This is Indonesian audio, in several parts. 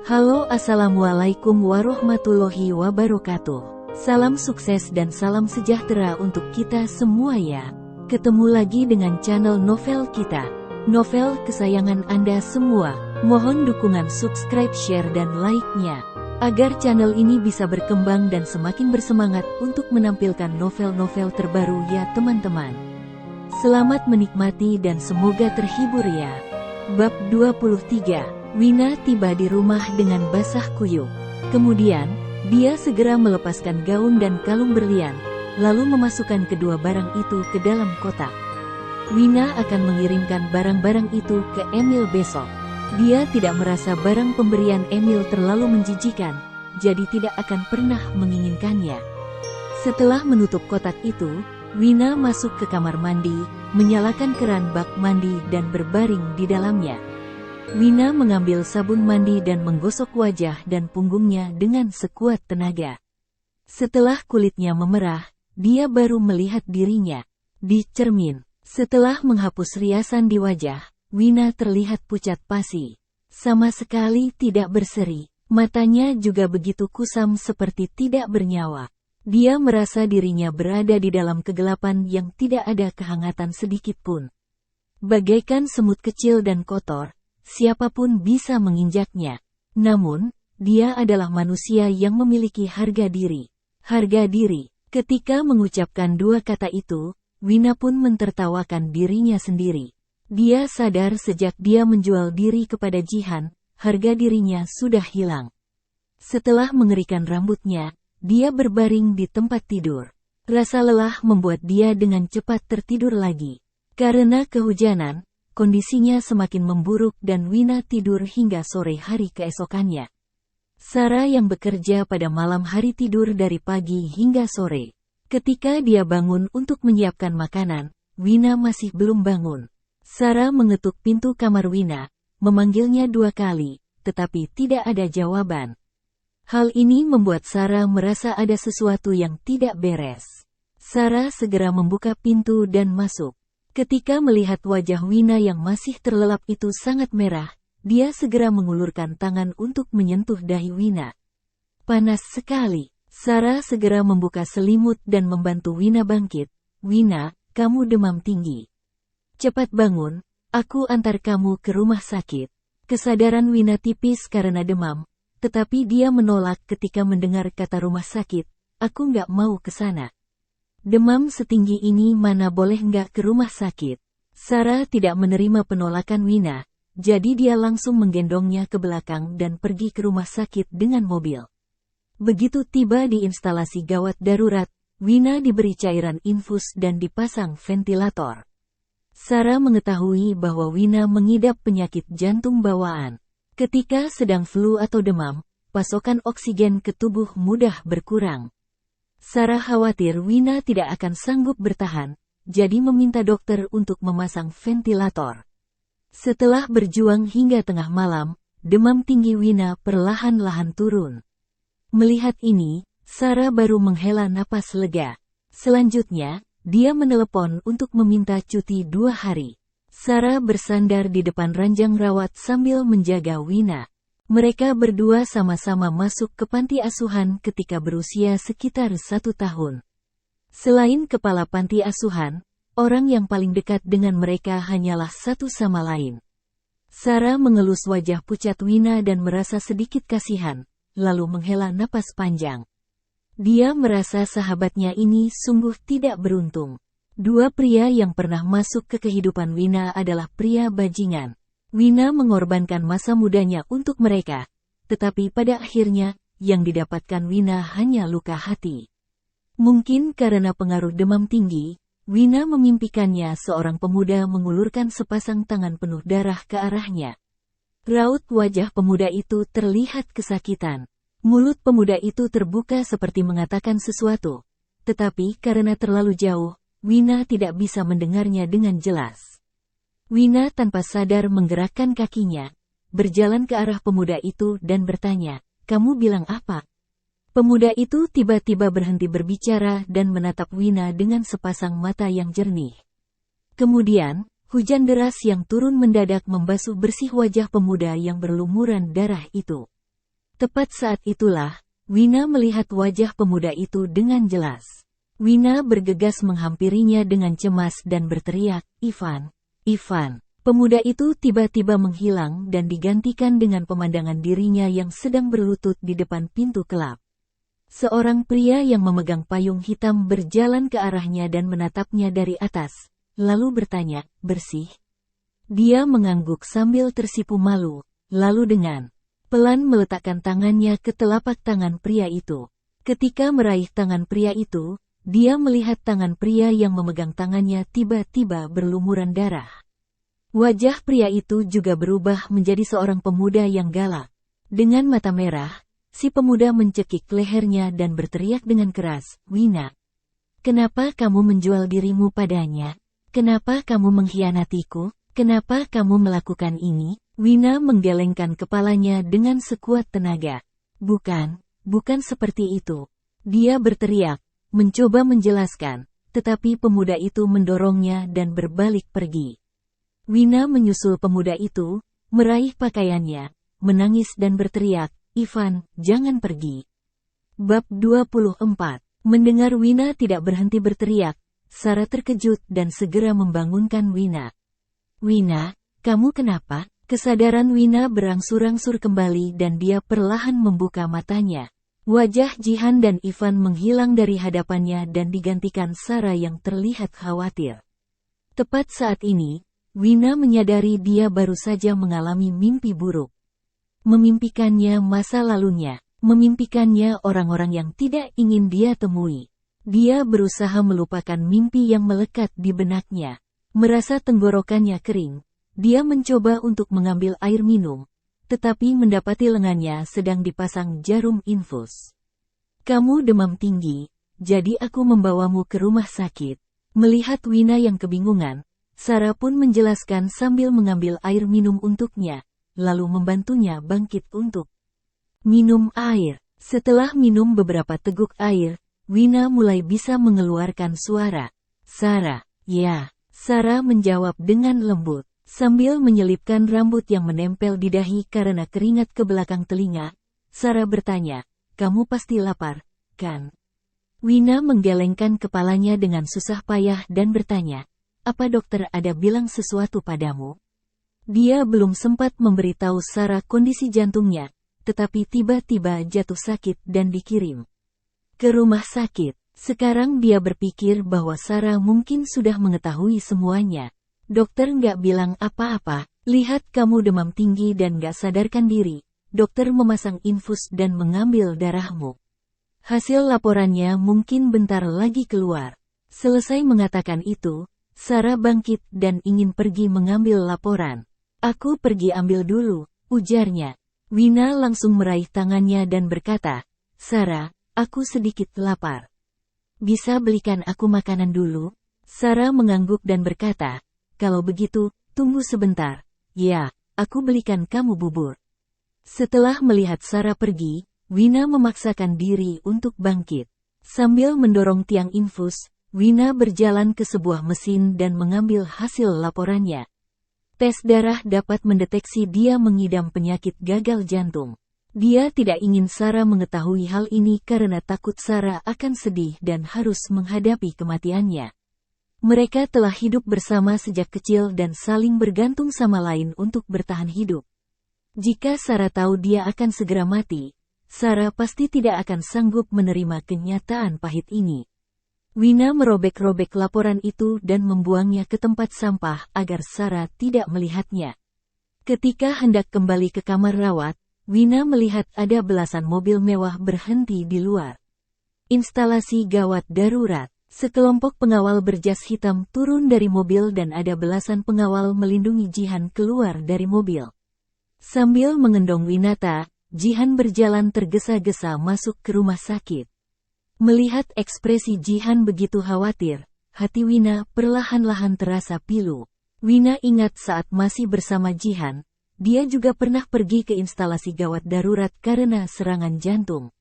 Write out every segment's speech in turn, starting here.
Halo, assalamualaikum warahmatullahi wabarakatuh. Salam sukses dan salam sejahtera untuk kita semua ya. Ketemu lagi dengan channel novel kita, novel kesayangan Anda semua. Mohon dukungan subscribe, share dan like-nya, agar channel ini bisa berkembang dan semakin bersemangat untuk menampilkan novel-novel terbaru ya teman-teman. Selamat menikmati dan semoga terhibur ya. Bab 23. Wina tiba di rumah dengan basah kuyup. Kemudian, dia segera melepaskan gaun dan kalung berlian, lalu memasukkan kedua barang itu ke dalam kotak. Wina akan mengirimkan barang-barang itu ke Emil besok. Dia tidak merasa barang pemberian Emil terlalu menjijikan, jadi tidak akan pernah menginginkannya. Setelah menutup kotak itu, Wina masuk ke kamar mandi, menyalakan keran bak mandi dan berbaring di dalamnya. Wina mengambil sabun mandi dan menggosok wajah dan punggungnya dengan sekuat tenaga. Setelah kulitnya memerah, dia baru melihat dirinya di cermin. Setelah menghapus riasan di wajah, Wina terlihat pucat pasi. Sama sekali tidak berseri, matanya juga begitu kusam seperti tidak bernyawa. Dia merasa dirinya berada di dalam kegelapan yang tidak ada kehangatan sedikit pun. Bagaikan semut kecil dan kotor, siapapun bisa menginjaknya. Namun, dia adalah manusia yang memiliki harga diri. Harga diri. Ketika mengucapkan dua kata itu, Wina pun mentertawakan dirinya sendiri. Dia sadar sejak dia menjual diri kepada Jihan, harga dirinya sudah hilang. Setelah mengerikan rambutnya, dia berbaring di tempat tidur. Rasa lelah membuat dia dengan cepat tertidur lagi. Karena kehujanan, kondisinya semakin memburuk dan Wina tidur hingga sore hari keesokannya. Sarah yang bekerja pada malam hari tidur dari pagi hingga sore. Ketika dia bangun untuk menyiapkan makanan, Wina masih belum bangun. Sarah mengetuk pintu kamar Wina, memanggilnya 2 kali, tetapi tidak ada jawaban. Hal ini membuat Sarah merasa ada sesuatu yang tidak beres. Sarah segera membuka pintu dan masuk. Ketika melihat wajah Wina yang masih terlelap itu sangat merah, dia segera mengulurkan tangan untuk menyentuh dahi Wina. Panas sekali. Sarah segera membuka selimut dan membantu Wina bangkit. Wina, kamu demam tinggi. Cepat bangun, aku antar kamu ke rumah sakit. Kesadaran Wina tipis karena demam, tetapi dia menolak ketika mendengar kata rumah sakit. Aku nggak mau ke sana. Demam setinggi ini mana boleh nggak ke rumah sakit. Sarah tidak menerima penolakan Wina, jadi dia langsung menggendongnya ke belakang dan pergi ke rumah sakit dengan mobil. Begitu tiba di instalasi gawat darurat, Wina diberi cairan infus dan dipasang ventilator. Sarah mengetahui bahwa Wina mengidap penyakit jantung bawaan. Ketika sedang flu atau demam, pasokan oksigen ke tubuh mudah berkurang. Sarah khawatir Wina tidak akan sanggup bertahan, jadi meminta dokter untuk memasang ventilator. Setelah berjuang hingga tengah malam, demam tinggi Wina perlahan-lahan turun. Melihat ini, Sarah baru menghela napas lega. Selanjutnya, dia menelepon untuk meminta cuti 2 hari. Sarah bersandar di depan ranjang rawat sambil menjaga Wina. Mereka berdua sama-sama masuk ke panti asuhan ketika berusia sekitar 1 tahun. Selain kepala panti asuhan, orang yang paling dekat dengan mereka hanyalah satu sama lain. Sarah mengelus wajah pucat Wina dan merasa sedikit kasihan, lalu menghela napas panjang. Dia merasa sahabatnya ini sungguh tidak beruntung. 2 pria yang pernah masuk ke kehidupan Wina adalah pria bajingan. Wina mengorbankan masa mudanya untuk mereka, tetapi pada akhirnya, yang didapatkan Wina hanya luka hati. Mungkin karena pengaruh demam tinggi, Wina memimpikannya seorang pemuda mengulurkan sepasang tangan penuh darah ke arahnya. Raut wajah pemuda itu terlihat kesakitan. Mulut pemuda itu terbuka seperti mengatakan sesuatu, tetapi karena terlalu jauh, Wina tidak bisa mendengarnya dengan jelas. Wina tanpa sadar menggerakkan kakinya, berjalan ke arah pemuda itu dan bertanya, "Kamu bilang apa?" Pemuda itu tiba-tiba berhenti berbicara dan menatap Wina dengan sepasang mata yang jernih. Kemudian, hujan deras yang turun mendadak membasuh bersih wajah pemuda yang berlumuran darah itu. Tepat saat itulah, Wina melihat wajah pemuda itu dengan jelas. Wina bergegas menghampirinya dengan cemas dan berteriak, "Ivan! Ivan!" Pemuda itu tiba-tiba menghilang dan digantikan dengan pemandangan dirinya yang sedang berlutut di depan pintu kelab. Seorang pria yang memegang payung hitam berjalan ke arahnya dan menatapnya dari atas, lalu bertanya, "Bersih?" Dia mengangguk sambil tersipu malu, lalu dengan pelan meletakkan tangannya ke telapak tangan pria itu. Ketika meraih tangan pria itu, dia melihat tangan pria yang memegang tangannya tiba-tiba berlumuran darah. Wajah pria itu juga berubah menjadi seorang pemuda yang galak. Dengan mata merah, si pemuda mencekik lehernya dan berteriak dengan keras, "Wina, kenapa kamu menjual dirimu padanya? Kenapa kamu mengkhianatiku? Kenapa kamu melakukan ini?" Wina menggelengkan kepalanya dengan sekuat tenaga. Bukan seperti itu." Dia berteriak, mencoba menjelaskan, tetapi pemuda itu mendorongnya dan berbalik pergi. Wina menyusul pemuda itu, meraih pakaiannya, menangis dan berteriak, "Ivan, jangan pergi." Bab 24. Mendengar Wina tidak berhenti berteriak, Sarah terkejut dan segera membangunkan Wina. "Wina, kamu kenapa?" Kesadaran Wina berangsur-angsur kembali dan dia perlahan membuka matanya. Wajah Jihan dan Ivan menghilang dari hadapannya dan digantikan Sarah yang terlihat khawatir. Tepat saat ini, Wina menyadari dia baru saja mengalami mimpi buruk. Memimpikannya masa lalunya, memimpikannya orang-orang yang tidak ingin dia temui. Dia berusaha melupakan mimpi yang melekat di benaknya. Merasa tenggorokannya kering, dia mencoba untuk mengambil air minum, tetapi mendapati lengannya sedang dipasang jarum infus. "Kamu demam tinggi, jadi aku membawamu ke rumah sakit." Melihat Wina yang kebingungan, Sarah pun menjelaskan sambil mengambil air minum untuknya, lalu membantunya bangkit untuk minum air. Setelah minum beberapa teguk air, Wina mulai bisa mengeluarkan suara. "Sarah, ya." Sarah menjawab dengan lembut, sambil menyelipkan rambut yang menempel di dahi karena keringat ke belakang telinga. Sarah bertanya, "Kamu pasti lapar, kan?" Wina menggelengkan kepalanya dengan susah payah dan bertanya, "Apa dokter ada bilang sesuatu padamu?" Dia belum sempat memberitahu Sarah kondisi jantungnya, tetapi tiba-tiba jatuh sakit dan dikirim ke rumah sakit. Sekarang dia berpikir bahwa Sarah mungkin sudah mengetahui semuanya. "Dokter nggak bilang apa-apa, lihat kamu demam tinggi dan nggak sadarkan diri. Dokter memasang infus dan mengambil darahmu. Hasil laporannya mungkin bentar lagi keluar." Selesai mengatakan itu, Sarah bangkit dan ingin pergi mengambil laporan. "Aku pergi ambil dulu," ujarnya. Wina langsung meraih tangannya dan berkata, "Sarah, aku sedikit lapar. Bisa belikan aku makanan dulu?" Sarah mengangguk dan berkata, "Kalau begitu, tunggu sebentar. Ya, aku belikan kamu bubur." Setelah melihat Sarah pergi, Wina memaksakan diri untuk bangkit. Sambil mendorong tiang infus, Wina berjalan ke sebuah mesin dan mengambil hasil laporannya. Tes darah dapat mendeteksi dia mengidam penyakit gagal jantung. Dia tidak ingin Sarah mengetahui hal ini karena takut Sarah akan sedih dan harus menghadapi kematiannya. Mereka telah hidup bersama sejak kecil dan saling bergantung sama lain untuk bertahan hidup. Jika Sarah tahu dia akan segera mati, Sarah pasti tidak akan sanggup menerima kenyataan pahit ini. Wina merobek-robek laporan itu dan membuangnya ke tempat sampah agar Sarah tidak melihatnya. Ketika hendak kembali ke kamar rawat, Wina melihat ada belasan mobil mewah berhenti di luar instalasi gawat darurat. Sekelompok pengawal berjas hitam turun dari mobil dan ada belasan pengawal melindungi Jihan keluar dari mobil. Sambil mengendong Winata, Jihan berjalan tergesa-gesa masuk ke rumah sakit. Melihat ekspresi Jihan begitu khawatir, hati Wina perlahan-lahan terasa pilu. Wina ingat saat masih bersama Jihan, dia juga pernah pergi ke instalasi gawat darurat karena serangan jantung.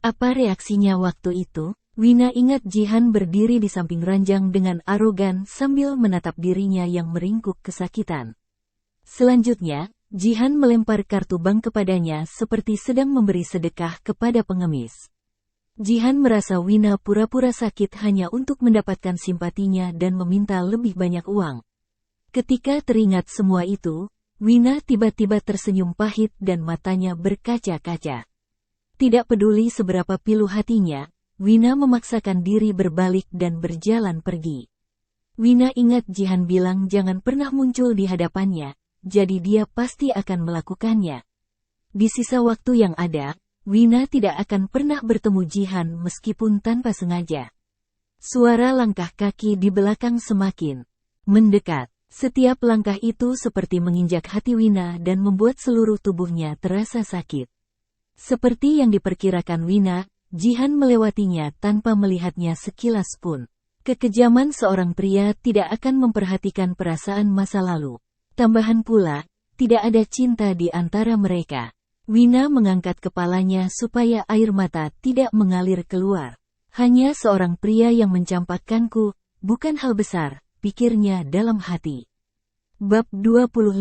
Apa reaksinya waktu itu? Wina ingat Jihan berdiri di samping ranjang dengan arogan sambil menatap dirinya yang meringkuk kesakitan. Selanjutnya, Jihan melempar kartu bank kepadanya seperti sedang memberi sedekah kepada pengemis. Jihan merasa Wina pura-pura sakit hanya untuk mendapatkan simpatinya dan meminta lebih banyak uang. Ketika teringat semua itu, Wina tiba-tiba tersenyum pahit dan matanya berkaca-kaca. Tidak peduli seberapa pilu hatinya, Wina memaksakan diri berbalik dan berjalan pergi. Wina ingat Jihan bilang jangan pernah muncul di hadapannya, jadi dia pasti akan melakukannya. Di sisa waktu yang ada, Wina tidak akan pernah bertemu Jihan meskipun tanpa sengaja. Suara langkah kaki di belakang semakin mendekat. Setiap langkah itu seperti menginjak hati Wina dan membuat seluruh tubuhnya terasa sakit. Seperti yang diperkirakan Wina, Jihan melewatinya tanpa melihatnya sekilas pun. Kekejaman seorang pria tidak akan memperhatikan perasaan masa lalu. Tambahan pula, tidak ada cinta di antara mereka. Wina mengangkat kepalanya supaya air mata tidak mengalir keluar. Hanya seorang pria yang mencampakkanku, bukan hal besar, pikirnya dalam hati. Bab 25.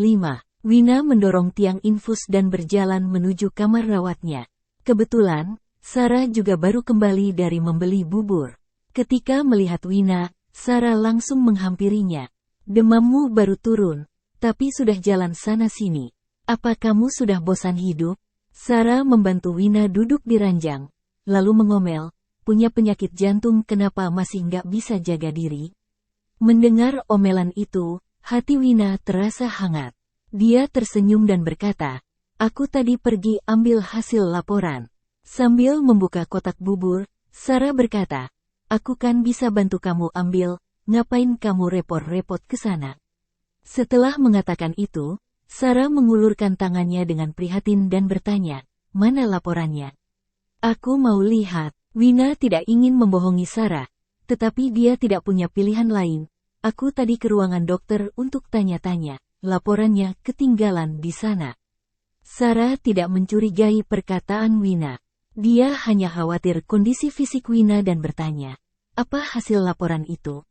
Wina mendorong tiang infus dan berjalan menuju kamar rawatnya. Kebetulan, Sarah juga baru kembali dari membeli bubur. Ketika melihat Wina, Sarah langsung menghampirinya. Demammu baru turun, tapi sudah jalan sana-sini. Apa kamu sudah bosan hidup? Sarah membantu Wina duduk di ranjang, lalu mengomel, punya penyakit jantung kenapa masih nggak bisa jaga diri? Mendengar omelan itu, hati Wina terasa hangat. Dia tersenyum dan berkata, aku tadi pergi ambil hasil laporan. Sambil membuka kotak bubur, Sarah berkata, aku kan bisa bantu kamu ambil, ngapain kamu repot-repot ke sana? Setelah mengatakan itu, Sarah mengulurkan tangannya dengan prihatin dan bertanya, mana laporannya? Aku mau lihat. Wina tidak ingin membohongi Sarah, tetapi dia tidak punya pilihan lain. Aku tadi ke ruangan dokter untuk tanya-tanya, laporannya ketinggalan di sana. Sarah tidak mencurigai perkataan Wina. Dia hanya khawatir kondisi fisik Wina dan bertanya, apa hasil laporan itu?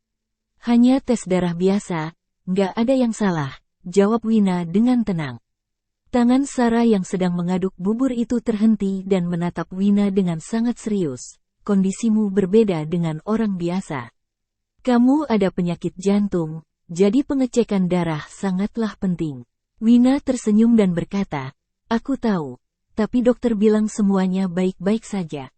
Hanya tes darah biasa. Nggak ada yang salah, jawab Wina dengan tenang. Tangan Sarah yang sedang mengaduk bubur itu terhenti dan menatap Wina dengan sangat serius. Kondisimu berbeda dengan orang biasa. Kamu ada penyakit jantung, jadi pengecekan darah sangatlah penting. Wina tersenyum dan berkata, aku tahu, tapi dokter bilang semuanya baik-baik saja.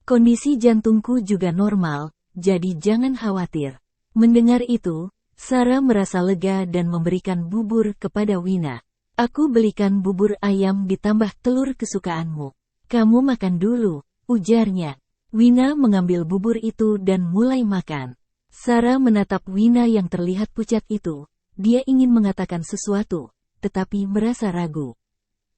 Kondisi jantungku juga normal, jadi jangan khawatir. Mendengar itu, Sarah merasa lega dan memberikan bubur kepada Wina. Aku belikan bubur ayam ditambah telur kesukaanmu. Kamu makan dulu, ujarnya. Wina mengambil bubur itu dan mulai makan. Sarah menatap Wina yang terlihat pucat itu. Dia ingin mengatakan sesuatu, tetapi merasa ragu.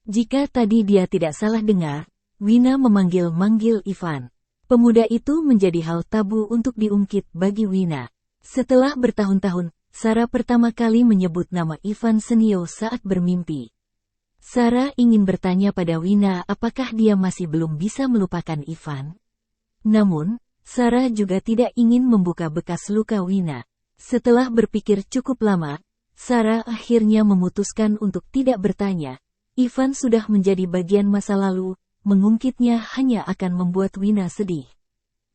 Jika tadi dia tidak salah dengar, Wina memanggil-manggil Ivan. Pemuda itu menjadi hal tabu untuk diungkit bagi Wina. Setelah bertahun-tahun, Sarah pertama kali menyebut nama Ivan Senio saat bermimpi. Sarah ingin bertanya pada Wina apakah dia masih belum bisa melupakan Ivan. Namun, Sarah juga tidak ingin membuka bekas luka Wina. Setelah berpikir cukup lama, Sarah akhirnya memutuskan untuk tidak bertanya. Ivan sudah menjadi bagian masa lalu, mengungkitnya hanya akan membuat Wina sedih.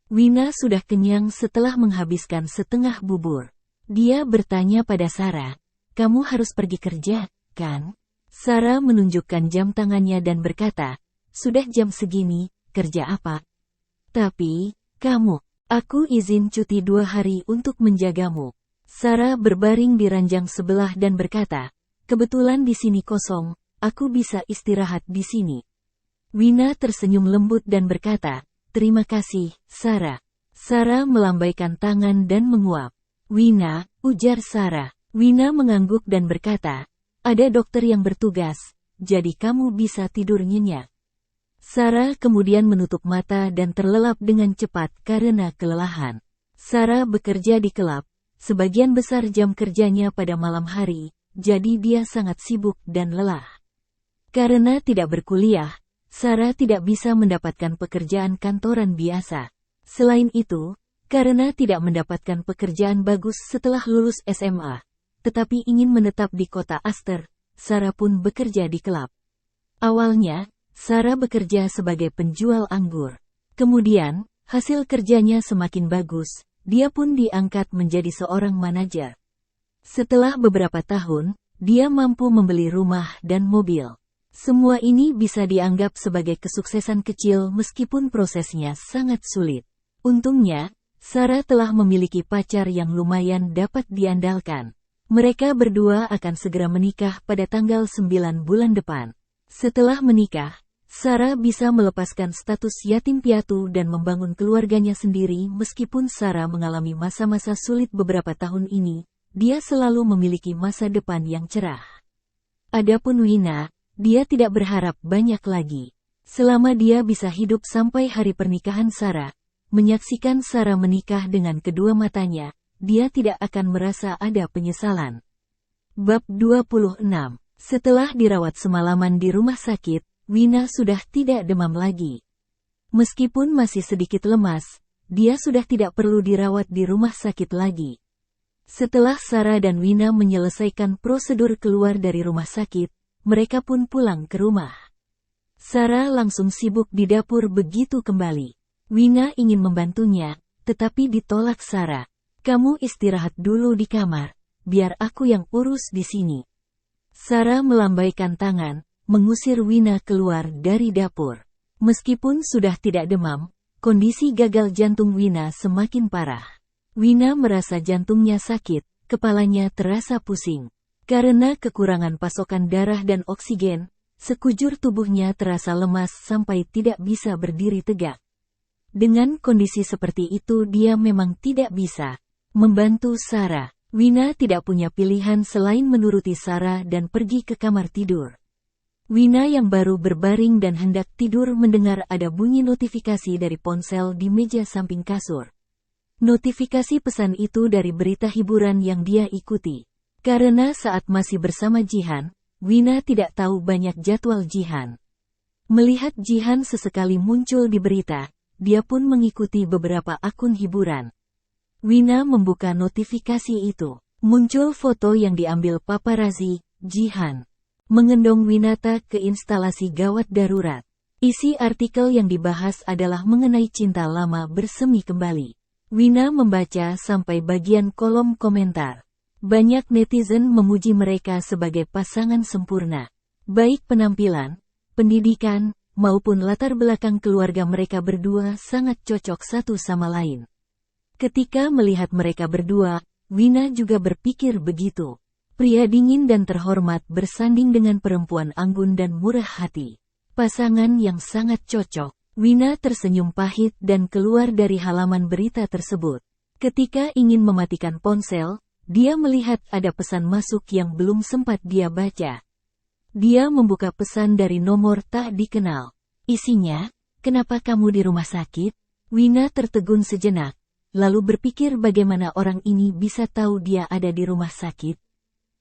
Wina sudah kenyang setelah menghabiskan setengah bubur. Dia bertanya pada Sarah, kamu harus pergi kerja, kan? Sarah menunjukkan jam tangannya dan berkata, sudah jam segini, kerja apa? Tapi, aku izin cuti 2 hari untuk menjagamu. Sarah berbaring di ranjang sebelah dan berkata, kebetulan di sini kosong, aku bisa istirahat di sini. Wina tersenyum lembut dan berkata, terima kasih, Sarah. Sarah melambaikan tangan dan menguap. Wina, ujar Sarah. Wina mengangguk dan berkata, ada dokter yang bertugas, jadi kamu bisa tidur nyenyak. Sarah kemudian menutup mata dan terlelap dengan cepat karena kelelahan. Sarah bekerja di klub, sebagian besar jam kerjanya pada malam hari, jadi dia sangat sibuk dan lelah. Karena tidak berkuliah, Sarah tidak bisa mendapatkan pekerjaan kantoran biasa. Selain itu, karena tidak mendapatkan pekerjaan bagus setelah lulus SMA, tetapi ingin menetap di kota Aster, Sarah pun bekerja di klub. Awalnya, Sarah bekerja sebagai penjual anggur. Kemudian, hasil kerjanya semakin bagus, dia pun diangkat menjadi seorang manajer. Setelah beberapa tahun, dia mampu membeli rumah dan mobil. Semua ini bisa dianggap sebagai kesuksesan kecil meskipun prosesnya sangat sulit. Untungnya, Sarah telah memiliki pacar yang lumayan dapat diandalkan. Mereka berdua akan segera menikah pada tanggal 9 bulan depan. Setelah menikah, Sarah bisa melepaskan status yatim piatu dan membangun keluarganya sendiri. Meskipun Sarah mengalami masa-masa sulit beberapa tahun ini, dia selalu memiliki masa depan yang cerah. Adapun Wina, dia tidak berharap banyak lagi. Selama dia bisa hidup sampai hari pernikahan Sarah, menyaksikan Sarah menikah dengan kedua matanya, dia tidak akan merasa ada penyesalan. Bab 26. Setelah dirawat semalaman di rumah sakit, Wina sudah tidak demam lagi. Meskipun masih sedikit lemas, dia sudah tidak perlu dirawat di rumah sakit lagi. Setelah Sarah dan Wina menyelesaikan prosedur keluar dari rumah sakit, mereka pun pulang ke rumah. Sarah langsung sibuk di dapur begitu kembali. Wina ingin membantunya, tetapi ditolak Sarah. "Kamu istirahat dulu di kamar, biar aku yang urus di sini." Sarah melambaikan tangan, mengusir Wina keluar dari dapur. Meskipun sudah tidak demam, kondisi gagal jantung Wina semakin parah. Wina merasa jantungnya sakit, kepalanya terasa pusing. Karena kekurangan pasokan darah dan oksigen, sekujur tubuhnya terasa lemas sampai tidak bisa berdiri tegak. Dengan kondisi seperti itu dia memang tidak bisa membantu Sarah. Wina tidak punya pilihan selain menuruti Sarah dan pergi ke kamar tidur. Wina yang baru berbaring dan hendak tidur mendengar ada bunyi notifikasi dari ponsel di meja samping kasur. Notifikasi pesan itu dari berita hiburan yang dia ikuti. Karena saat masih bersama Jihan, Wina tidak tahu banyak jadwal Jihan. Melihat Jihan sesekali muncul di berita, dia pun mengikuti beberapa akun hiburan. Wina membuka notifikasi itu. Muncul foto yang diambil paparazzi, Jihan mengendong Winata ke instalasi gawat darurat. Isi artikel yang dibahas adalah mengenai cinta lama bersemi kembali. Wina membaca sampai bagian kolom komentar. Banyak netizen memuji mereka sebagai pasangan sempurna. Baik penampilan, pendidikan, maupun latar belakang keluarga mereka berdua sangat cocok satu sama lain. Ketika melihat mereka berdua, Wina juga berpikir begitu. Pria dingin dan terhormat bersanding dengan perempuan anggun dan murah hati. Pasangan yang sangat cocok. Wina tersenyum pahit dan keluar dari halaman berita tersebut. Ketika ingin mematikan ponsel, dia melihat ada pesan masuk yang belum sempat dia baca. Dia membuka pesan dari nomor tak dikenal. Isinya, "Kenapa kamu di rumah sakit?" Wina tertegun sejenak, lalu berpikir bagaimana orang ini bisa tahu dia ada di rumah sakit.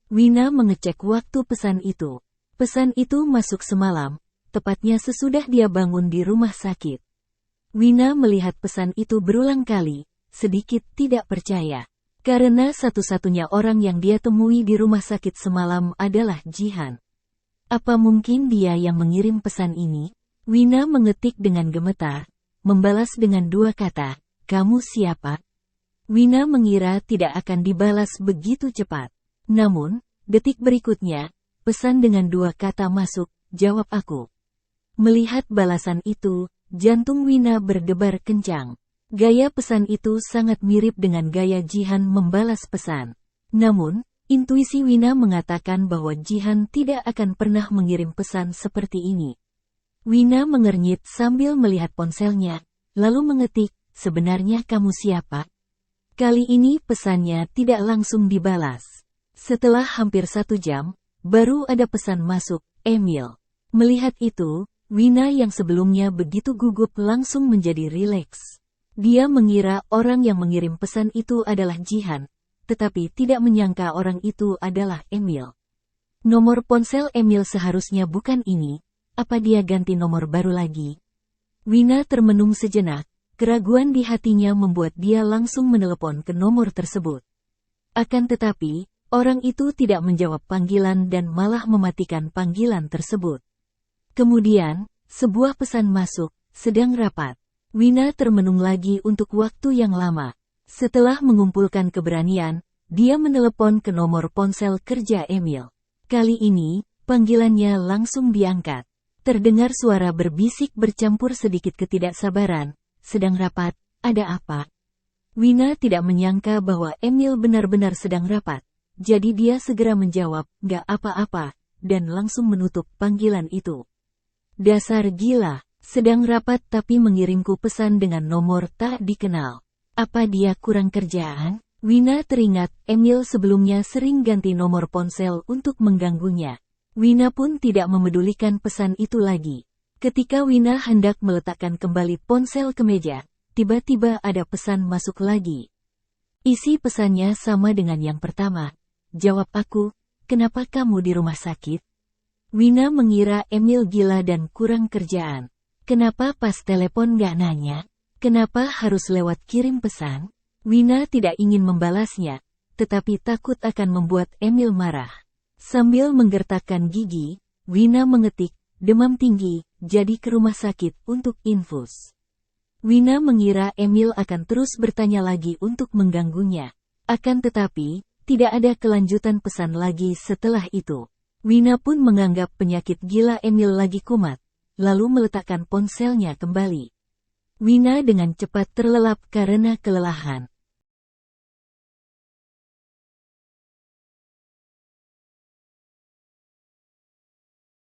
Wina mengecek waktu pesan itu. Pesan itu masuk semalam, tepatnya sesudah dia bangun di rumah sakit. Wina melihat pesan itu berulang kali, sedikit tidak percaya. Karena satu-satunya orang yang dia temui di rumah sakit semalam adalah Jihan. Apa mungkin dia yang mengirim pesan ini? Wina mengetik dengan gemetar, membalas dengan dua kata, "Kamu siapa?" Wina mengira tidak akan dibalas begitu cepat. Namun, detik berikutnya, pesan dengan dua kata masuk, "Jawab aku." Melihat balasan itu, jantung Wina berdebar kencang. Gaya pesan itu sangat mirip dengan gaya Jihan membalas pesan. Namun, intuisi Wina mengatakan bahwa Jihan tidak akan pernah mengirim pesan seperti ini. Wina mengernyit sambil melihat ponselnya, lalu mengetik, "Sebenarnya kamu siapa?" Kali ini pesannya tidak langsung dibalas. Setelah hampir 1 jam, baru ada pesan masuk, "Emil." Melihat itu, Wina yang sebelumnya begitu gugup langsung menjadi rileks. Dia mengira orang yang mengirim pesan itu adalah Jihan, tetapi tidak menyangka orang itu adalah Emil. Nomor ponsel Emil seharusnya bukan ini, apa dia ganti nomor baru lagi? Wina termenung sejenak, keraguan di hatinya membuat dia langsung menelepon ke nomor tersebut. Akan tetapi, Orang itu tidak menjawab panggilan dan malah mematikan panggilan tersebut. Kemudian, sebuah pesan masuk, sedang rapat. Wina termenung lagi untuk waktu yang lama. Setelah mengumpulkan keberanian, dia menelepon ke nomor ponsel kerja Emil. Kali ini, panggilannya langsung diangkat. Terdengar suara berbisik bercampur sedikit ketidaksabaran. Sedang rapat, ada apa? Wina tidak menyangka bahwa Emil benar-benar sedang rapat. Jadi dia segera menjawab, "Gak apa-apa," dan langsung menutup panggilan itu. Dasar gila, sedang rapat tapi mengirimku pesan dengan nomor tak dikenal. Apa dia kurang kerjaan? Wina teringat, Emil sebelumnya sering ganti nomor ponsel untuk mengganggunya. Wina pun tidak memedulikan pesan itu lagi. Ketika Wina hendak meletakkan kembali ponsel ke meja, tiba-tiba ada pesan masuk lagi. Isi pesannya sama dengan yang pertama. Jawab aku, kenapa kamu di rumah sakit? Wina mengira Emil gila dan kurang kerjaan. Kenapa pas telepon gak nanya? Kenapa harus lewat kirim pesan? Wina tidak ingin membalasnya, tetapi takut akan membuat Emil marah. Sambil menggertakkan gigi, Wina mengetik, demam tinggi, jadi ke rumah sakit untuk infus. Wina mengira Emil akan terus bertanya lagi untuk mengganggunya. Akan tetapi, tidak ada kelanjutan pesan lagi setelah itu. Wina pun menganggap penyakit gila Emil lagi kumat, lalu meletakkan ponselnya kembali. Wina dengan cepat terlelap karena kelelahan.